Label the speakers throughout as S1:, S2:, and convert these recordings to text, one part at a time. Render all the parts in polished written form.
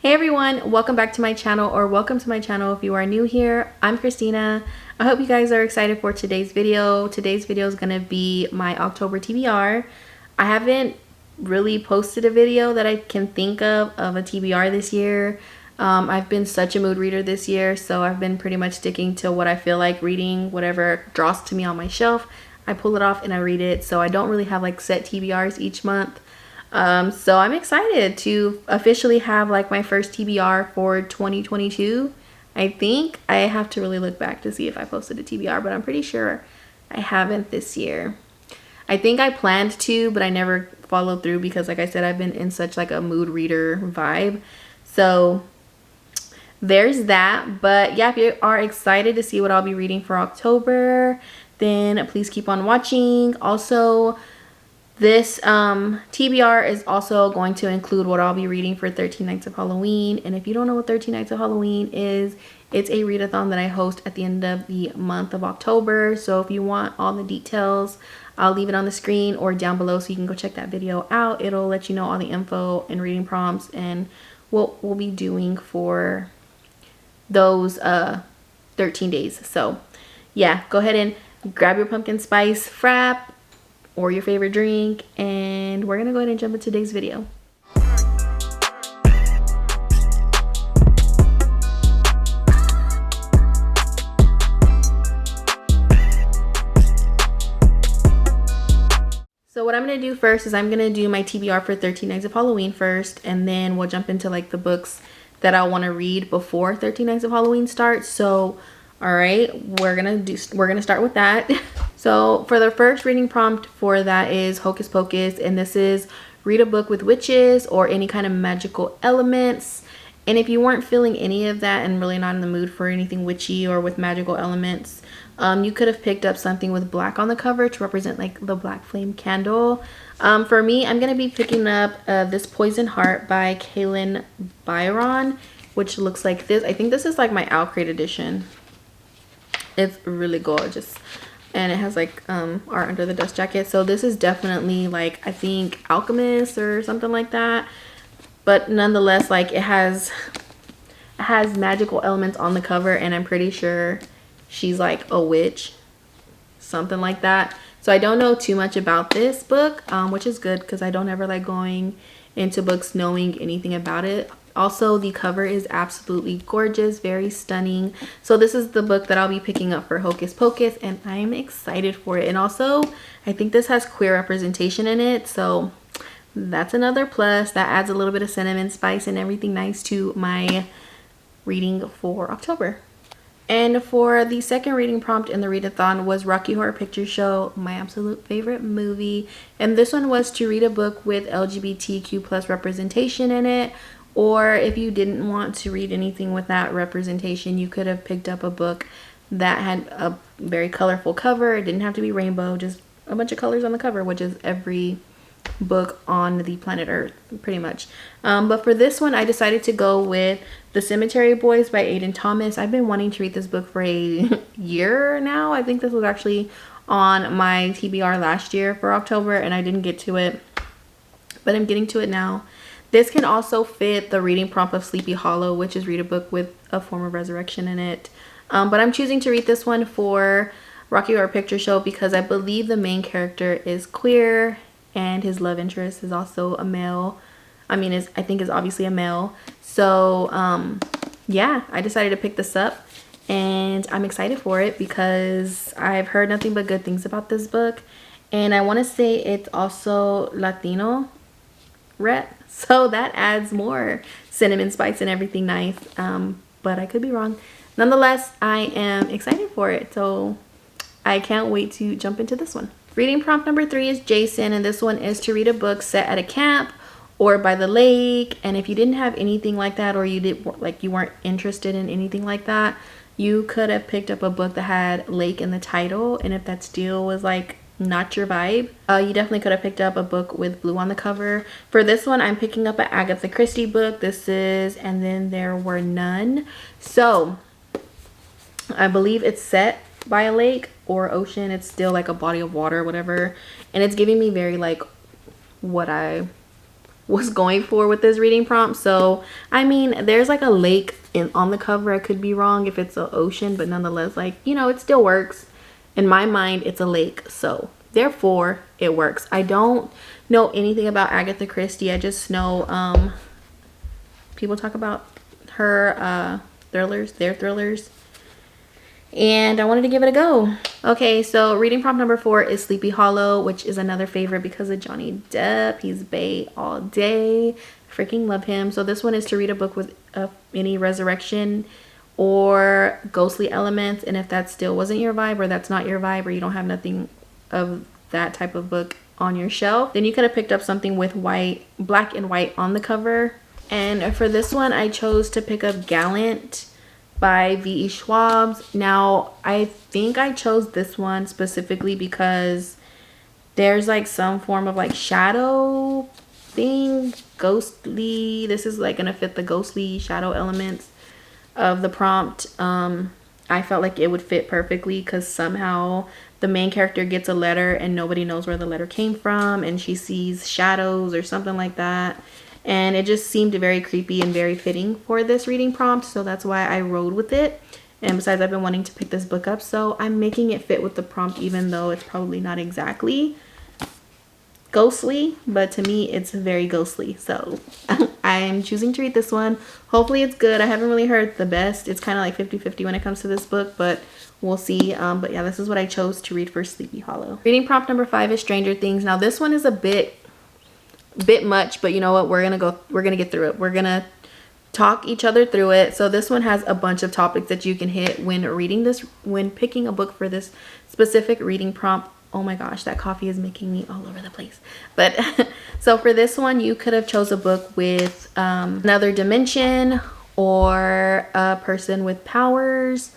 S1: Hey everyone, welcome back to my channel, or welcome to my channel if you are new here. I'm Christina. I hope you guys are excited for today's video. Today's video is going to be my October TBR. I haven't really posted a video that I can think of a TBR this year. I've been such a mood reader this year, so I've been pretty much sticking to what I feel like reading. Whatever draws to me on my shelf, I pull it off and I read it. So I don't really have like set TBRs each month. So I'm excited to officially have like my first TBR for 2022. I think I have to really look back to see if I posted a TBR, but I'm pretty sure I haven't this year. I think I planned to, but I never followed through because like I said, I've been in such like a mood reader vibe. So there's that. But yeah, if you are excited to see what I'll be reading for October, then please keep on watching. Also, this TBR is also going to include what I'll be reading for 13 Nights of Halloween. And if you don't know what 13 Nights of Halloween is, it's a readathon that I host at the end of the month of October. So if you want all the details, I'll leave it on the screen or down below so you can go check that video out. It'll let you know all the info and reading prompts and what we'll be doing for those 13 days. So yeah, go ahead and grab your pumpkin spice frap or your favorite drink, and we're gonna go ahead and jump into today's video. So what I'm gonna do first is I'm gonna do my TBR for 13 Nights of Halloween first, and then we'll jump into like the books that I want to read before 13 Nights of Halloween starts. So all right, we're gonna start with that. So for the first reading prompt for that is Hocus Pocus, and this is read a book with witches or any kind of magical elements. And if you weren't feeling any of that and really not in the mood for anything witchy or with magical elements, you could have picked up something with black on the cover to represent like the black flame candle. For me, I'm gonna be picking up this Poison Heart by Kaylin Byron, which looks like this. I think this is like my Owl Crate edition. It's really gorgeous, and it has like art under the dust jacket. So this is definitely like, I think Alchemist or something like that, but nonetheless, like it has magical elements on the cover, and I'm pretty sure she's like a witch, something like that. So I don't know too much about this book, which is good because I don't ever like going into books knowing anything about it. Also, the cover is absolutely gorgeous, very stunning. So this is the book that I'll be picking up for Hocus Pocus, and I'm excited for it. And also, I think this has queer representation in it, so that's another plus. That adds a little bit of cinnamon spice and everything nice to my reading for October. And for the second reading prompt in the readathon was Rocky Horror Picture Show, my absolute favorite movie. And this one was to read a book with LGBTQ plus representation in it. Or if you didn't want to read anything with that representation, you could have picked up a book that had a very colorful cover. It didn't have to be rainbow, just a bunch of colors on the cover, which is every book on the planet Earth, pretty much. But for this one, I decided to go with The Cemetery Boys by Aiden Thomas. I've been wanting to read this book for a year now. I think this was actually on my TBR last year for October, and I didn't get to it, but I'm getting to it now. This can also fit the reading prompt of Sleepy Hollow, which is read a book with a form of resurrection in it. But I'm choosing to read this one for Rocky Horror Picture Show because I believe the main character is queer and his love interest is also a male. I think is obviously a male. So yeah, I decided to pick this up, and I'm excited for it because I've heard nothing but good things about this book. And I want to say it's also Latino rep, so that adds more cinnamon spice and everything nice, but I could be wrong. Nonetheless, I am excited for it, so I can't wait to jump into this one. Reading prompt number 3 is Jason, and this one is to read a book set at a camp or by the lake. And if you didn't have anything like that, or you weren't interested in anything like that, you could have picked up a book that had lake in the title. And if that still was like not your vibe, you definitely could have picked up a book with blue on the cover. For this one, I'm picking up an Agatha Christie book. This is And Then There Were None. So I believe it's set by a lake or ocean. It's still like a body of water or whatever, and it's giving me very like what I was going for with this reading prompt. So I mean, there's like a lake on the cover. I could be wrong if it's an ocean, but nonetheless, like, you know, it still works. In my mind, it's a lake, so therefore it works. I don't know anything about Agatha Christie. I just know people talk about her their thrillers, and I wanted to give it a go. Okay, so reading prompt number 4 is Sleepy Hollow, which is another favorite because of Johnny Depp. He's bae all day. Freaking love him. So this one is to read a book with any resurrection or ghostly elements, and if that still wasn't your vibe, or that's not your vibe, or you don't have nothing of that type of book on your shelf, then you could have picked up something with black and white on the cover. And for this one, I chose to pick up Gallant by V.E. Schwab's. Now, I think I chose this one specifically because there's like some form of like shadow thing, ghostly. This is like gonna fit the ghostly shadow elements of the prompt. I felt like it would fit perfectly because somehow the main character gets a letter and nobody knows where the letter came from, and she sees shadows or something like that, and it just seemed very creepy and very fitting for this reading prompt. So that's why I rode with it. And besides, I've been wanting to pick this book up, so I'm making it fit with the prompt, even though it's probably not exactly ghostly, but to me it's very ghostly. So I'm choosing to read this one. Hopefully it's good. I haven't really heard the best. It's kind of like 50-50 when it comes to this book, but we'll see. But yeah, this is what I chose to read for Sleepy Hollow. Reading prompt number 5 is Stranger Things. Now this one is a bit much, but you know what, we're gonna get through it. We're gonna talk each other through it. So this one has a bunch of topics that you can hit when reading this, when picking a book for this specific reading prompt. Oh my gosh, that coffee is making me all over the place. But so for this one, you could have chose a book with another dimension, or a person with powers,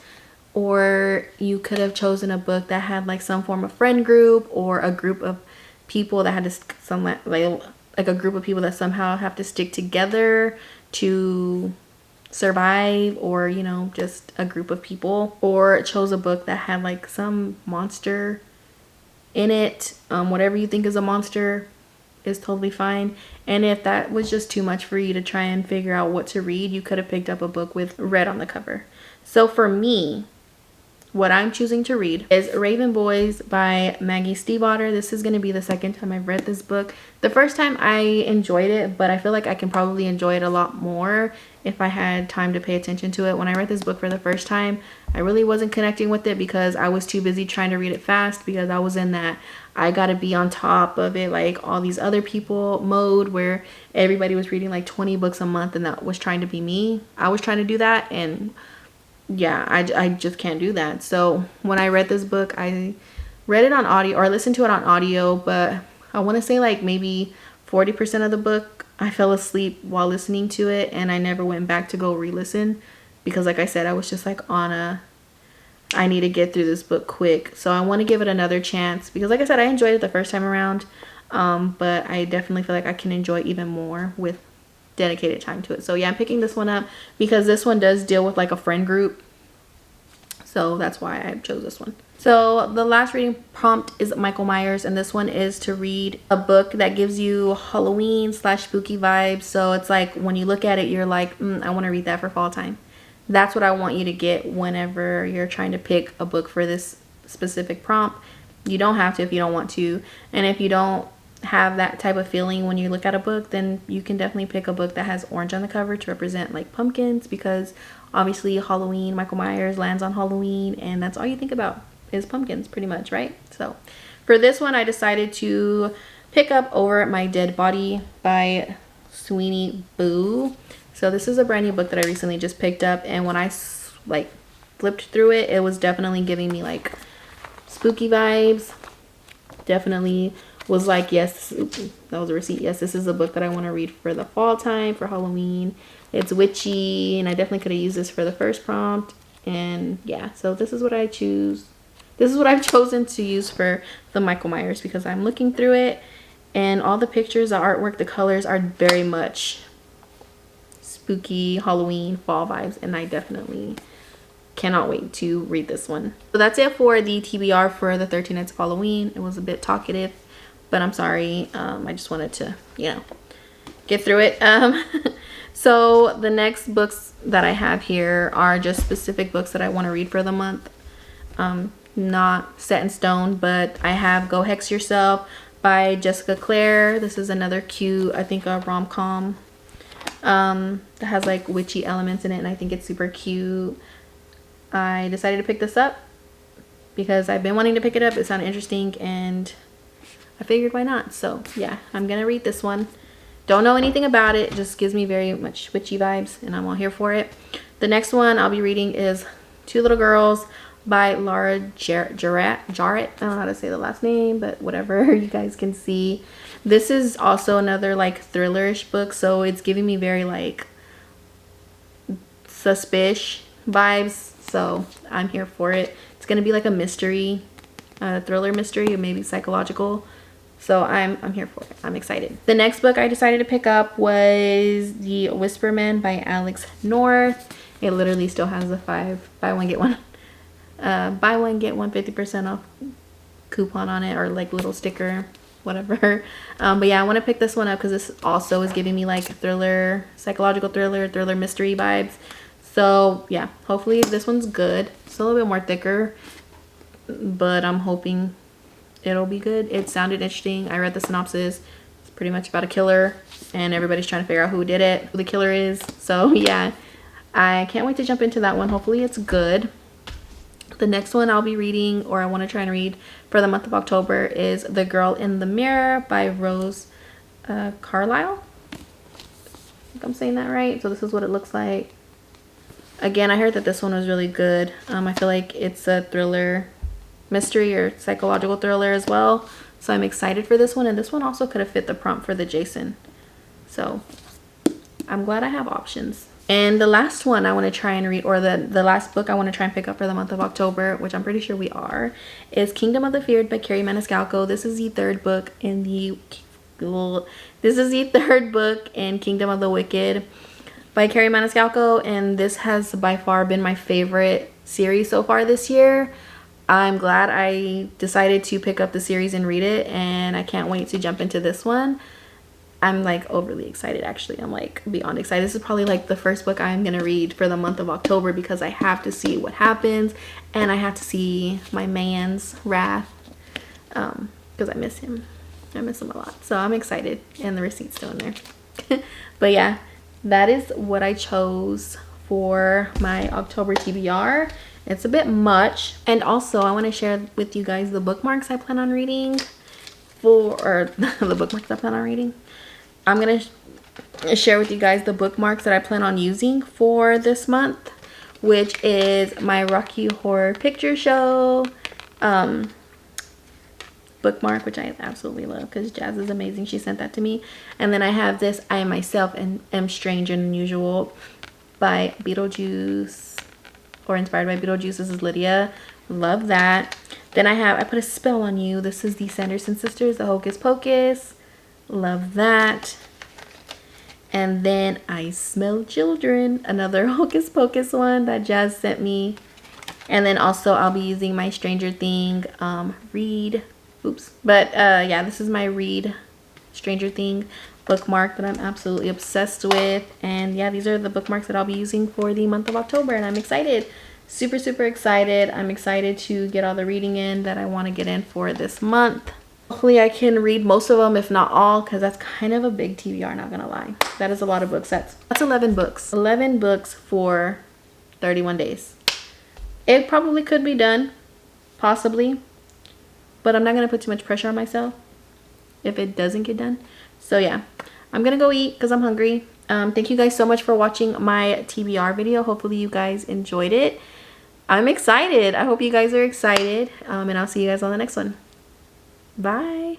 S1: or you could have chosen a book that had like some form of friend group, or a group of people that had to like a group of people that somehow have to stick together to survive, or you know, just a group of people. Or chose a book that had like some monster in it. Whatever you think is a monster is totally fine. And if that was just too much for you to try and figure out what to read, you could have picked up a book with red on the cover. So for me, what I'm choosing to read is Raven Boys by Maggie Stiebotter. This is going to be the second time I've read this book. The first time I enjoyed it, but I feel like I can probably enjoy it a lot more if I had time to pay attention to it. When I read this book for the first time, I really wasn't connecting with it because I was too busy trying to read it fast, because I was in that I gotta be on top of it like all these other people mode where everybody was reading like 20 books a month, and that was trying to be me. I was trying to do that, and yeah, I just can't do that. So when I read this book, I read it on audio, or listened to it on audio, but I want to say like maybe 40% of the book I fell asleep while listening to it, and I never went back to go re-listen because like I said, I was just like I need to get through this book quick. So I want to give it another chance because like I said, I enjoyed it the first time around, but I definitely feel like I can enjoy even more with dedicated time to it. So yeah, I'm picking this one up because this one does deal with like a friend group, so that's why I chose this one. So the last reading prompt is Michael Myers, and this one is to read a book that gives you Halloween / spooky vibes. So it's like when you look at it, you're like, I want to read that for fall time. That's what I want you to get whenever you're trying to pick a book for this specific prompt. You don't have to if you don't want to, and if you don't have that type of feeling when you look at a book, then you can definitely pick a book that has orange on the cover to represent like pumpkins, because obviously Halloween, Michael Myers lands on Halloween, and that's all you think about is pumpkins pretty much, right? So for this one, I decided to pick up Over My Dead Body by Sweeney Boo. So this is a brand new book that I recently just picked up, and when I like flipped through it, it was definitely giving me like spooky vibes. Definitely was like, yes, that was a receipt. Yes, this is a book that I want to read for the fall time, for Halloween. It's witchy, and I definitely could have used this for the first prompt. And yeah, so this is what I choose. This is what I've chosen to use for the Michael Myers, because I'm looking through it and all the pictures, the artwork, the colors are very much spooky Halloween fall vibes, and I definitely cannot wait to read this one. So that's it for the TBR for the 13 Nights of Halloween. It was a bit talkative, but I'm sorry. I just wanted to, you know, get through it. So the next books that I have here are just specific books that I want to read for the month. Not set in stone, but I have Go Hex Yourself by Jessica Clare. This is another cute, I think, a rom-com that has like witchy elements in it, and I think it's super cute. I decided to pick this up because I've been wanting to pick it up. It sounded interesting and I figured why not. So yeah, I'm gonna read this one. Don't know anything about it, just gives me very much witchy vibes and I'm all here for it. The next one I'll be reading is Two Little Girls by Laura Jarrett. I don't know how to say the last name, but whatever, you guys can see. This is also another like thrillerish book, so it's giving me very like suspicious vibes, so I'm here for it. It's gonna be like a mystery, thriller mystery, or maybe psychological. So I'm here for it. I'm excited. The next book I decided to pick up was The Whisperman by Alex North. It literally still has a buy one get one 50% off coupon on it, or like little sticker, whatever. But yeah, I want to pick this one up because this also is giving me like thriller, psychological thriller mystery vibes. So yeah, hopefully this one's good. It's a little bit more thicker, but I'm hoping it'll be good. It sounded interesting. I read the synopsis. It's pretty much about a killer and everybody's trying to figure out who did it, who the killer is. So yeah, I can't wait to jump into that one. Hopefully it's good. The next one I'll be reading, or I want to try and read for the month of October, is The Girl in the Mirror by Rose Carlisle. I think I'm saying that right. So this is what it looks like. Again, I heard that this one was really good. I feel like it's a thriller mystery or psychological thriller as well, so I'm excited for this one. And this one also could have fit the prompt for the Jason, so I'm glad I have options. And the last one I want to try and read, or the last book I want to try and pick up for the month of October, which I'm pretty sure we are, is Kingdom of the Feared by Carrie Maniscalco. This is the third book in Kingdom of the Wicked by Carrie Maniscalco, and this has by far been my favorite series so far this year. I'm glad I decided to pick up the series and read it, and I can't wait to jump into this one. I'm like overly excited, actually. I'm like beyond excited. This is probably like the first book I'm gonna read for the month of October because I have to see what happens and I have to see my man's wrath, because I miss him. I miss him a lot. So I'm excited, and the receipt's still in there. But yeah, that is what I chose for my October TBR. It's a bit much. And also I want to share with you guys the bookmarks I plan on reading the bookmarks I plan on reading. I'm going to share with you guys the bookmarks that I plan on using for this month, which is my Rocky Horror Picture Show bookmark, which I absolutely love because Jazz is amazing. She sent that to me. And then I have this I Myself Am Strange and Unusual by Beetlejuice, or inspired by Beetlejuice. This is Lydia. Love that. Then I Put a Spell on You. This is the Sanderson sisters, the Hocus Pocus. Love that. And then I Smell Children, another Hocus Pocus one that Jazz sent me. And then also I'll be using my Stranger Thing read. Yeah, this is my read Stranger Thing bookmark that I'm absolutely obsessed with. And yeah, these are the bookmarks that I'll be using for the month of October, and I'm excited. Super excited. I'm excited to get all the reading in that I want to get in for this month. Hopefully I can read most of them, if not all, because that's kind of a big TBR, not gonna lie. That is a lot of books. That's 11 books. 11 books for 31 days. It probably could be done, possibly, but I'm not gonna put too much pressure on myself if it doesn't get done. So yeah, I'm gonna go eat because I'm hungry. Thank you guys so much for watching my TBR video. Hopefully you guys enjoyed it. I'm excited. I hope you guys are excited, and I'll see you guys on the next one. Bye.